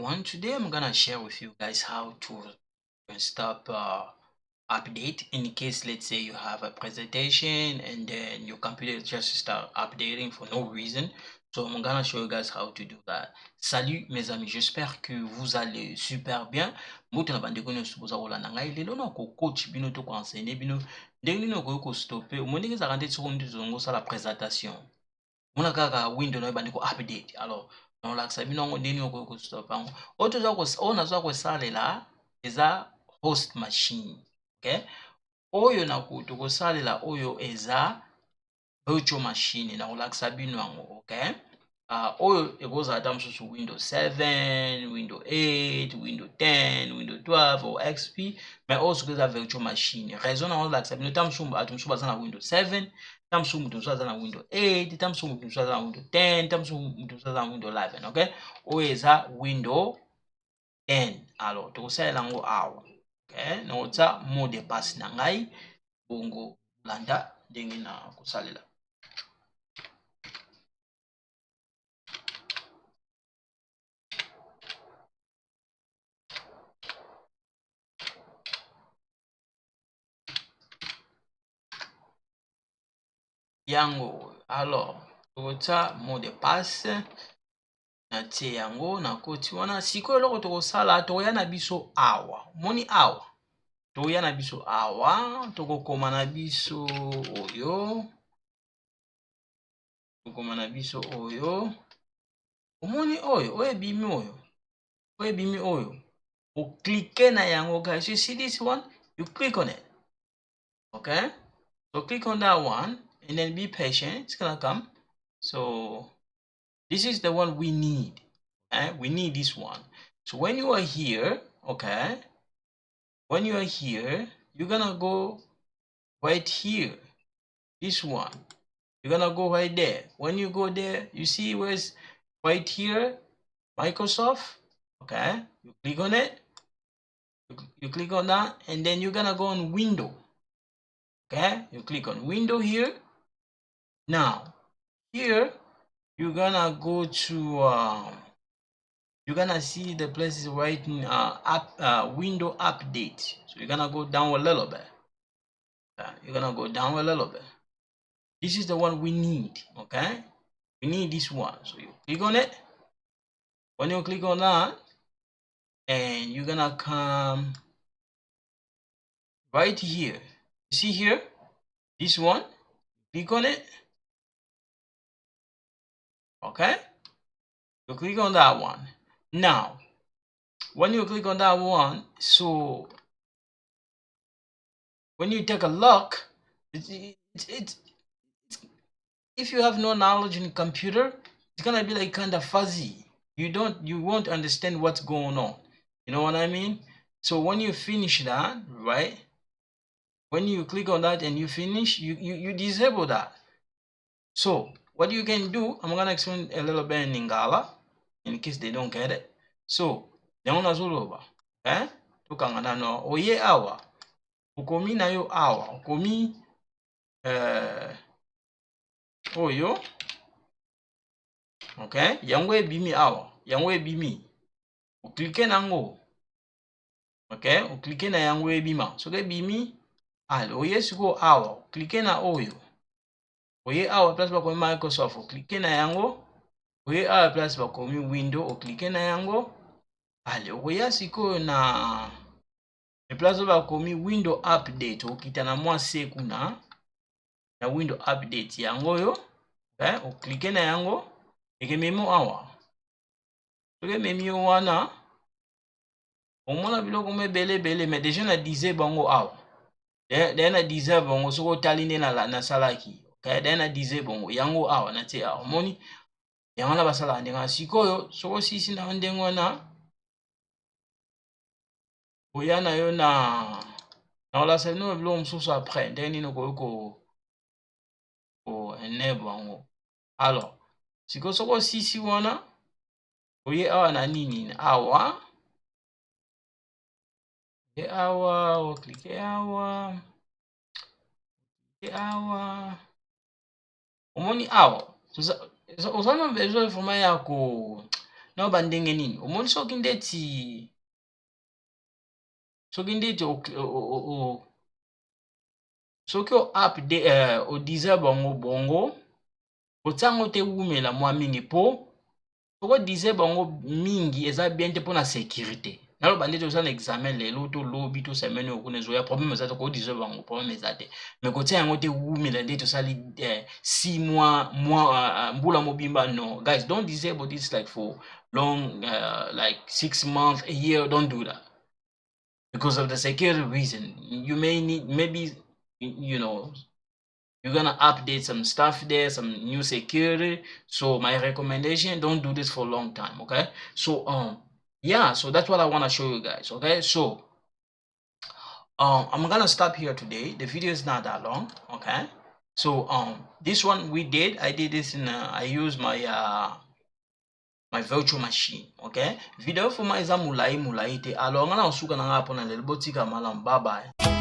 everyone. Today I'm gonna share with you guys how to stop update in case, let's say, you have a presentation and then your computer just start updating for no reason. So I'm gonna show you guys how to do that. Salut mes amis, j'espère que vous allez super bien. Mbote na bandeko nyonso boza kolanda ngai lelo na ko coach bino to ko enseigner bino ndenge nini okoki ko stopper omoni ezalaka nde soki nde tozongosala présentation mona kaka window na bandi ko update. Alors on lakisa bino ngo ndeni okoki ko stop yango oyo nazwa kosalela eza host machine. Okay, oyo tokosalela oyo eza virtual machine na kolakisa bino yango. Okay, oyo ekozala ata mosusu Windows 7, Windows 8, Windows 10, Windows 12 or XP, mais oyo soki eza virtual machine. Raison na kolakisa bino ta mosusu bato mosusu baza na Windows 7, ta mosusu moto mosusu aza na Windows 8, ta mosusu moto mosusu aza na Windows 10, ta mosusu moto mosusu aza na Windows 11. Okay, oyo eza Windows 10. Alors tokosalela yango awa. Okay, na kotia mot de passe na ngai bongo landa ndenge na kosalela. Yango alors tokotia mot de passe na tie yango na koti wana. Sikoyo eloko tokosala tokoya na biso awa, moni awa tokoya na biso awa, tokokoma na biso oyo, tokoma na biso oyo, omoni oyo ebimi oyo, oyo ebimi oyo, oclique na yango guys. You see this one, you click on it. Okay, so click on that one and then be patient, it's gonna come. So this is the one we need. We need this one. So when you are here, okay, when you are here, you're gonna go right here. This one, you're gonna go right there. When you go there, you see where's right here, Microsoft. Okay, you click on it. You click on that, and then you're gonna go on Window. Okay, you click on Window here. Now here you're gonna go to you're gonna see the places writing window update. So you're gonna go down a little bit. You're gonna go down a little bit. This is the one we need. Okay, we need this one. So you click on it. When you click on that, and you're gonna come right here. You see here, this one. Click on it. Okay, you click on that one. Now when you click on that one, so when you take a look, it's if you have no knowledge in computer, it's gonna be like kind of fuzzy. You won't understand what's going on. You know what I mean? So when you finish that, right? When you click on that and you finish, you disable that. So what you can do, I'm gonna explain a little bit in Lingala in case they don't get it. So naona zuluba, tukangana no oye awa ukomi na yo awa ukomi oyo, okay, yango ebimi awa, yango ebimi uklike nango. Okay, uklike na yango ebima soki ebimi ale oye siko awa uklike na oyo, oye awa place bakomi Microsoft uklike na yango, oye awa place bakomi Window uklike na yango, ale oya sikoyo na place bakomi Window update okita na mwa se kuna na Window update yango yo. Okay, uklike na yango ekememo awa soki ememi yo wana omona biloko mo ebele mais déjà na disable bango awa daya na disable bango soki otali nde nasalaki. Okay, daya na disable bango yango awa natie awa omoni yango na basalaka ndenge wana. Sikoyo soki osisi na ndenge wana oya na yo na kolakisa bino biloko mosusu après ndenge nini okoki ko enable bango. Alors sikoyo soki osisi wana oye awa na nini awa, awa oklike awa, awa omoni awa ozana besoin vraiment ya ko noba ndenge nini omoni soki ndeti soki o-update odiza bango bongo otiango te wumela mwa mingi po okodize bango mingi eza bien te mpona sécurité naloba ndeti oza na examen lelo to lobi to semaine oyo kuna ezoya problème eza te kodize bango problème eza te mais kotia yango te wumela ndeti osali 6 mois mbula mobimba no guys, don't disable this like for long like 6 months, a year. Don't do that because of the security reason. You may need, maybe, you know, you're gonna update some stuff there, some new security. So my recommendation, don't do this for a long time, okay? So yeah, so that's what I want to show you guys, okay? So I'm gonna stop here today. The video is not that long, okay? So this one I did this in I use my virtual machine, okay? Video for my mulai te. Alors ngana usuka na ngapona lelo botika malam, bye bye.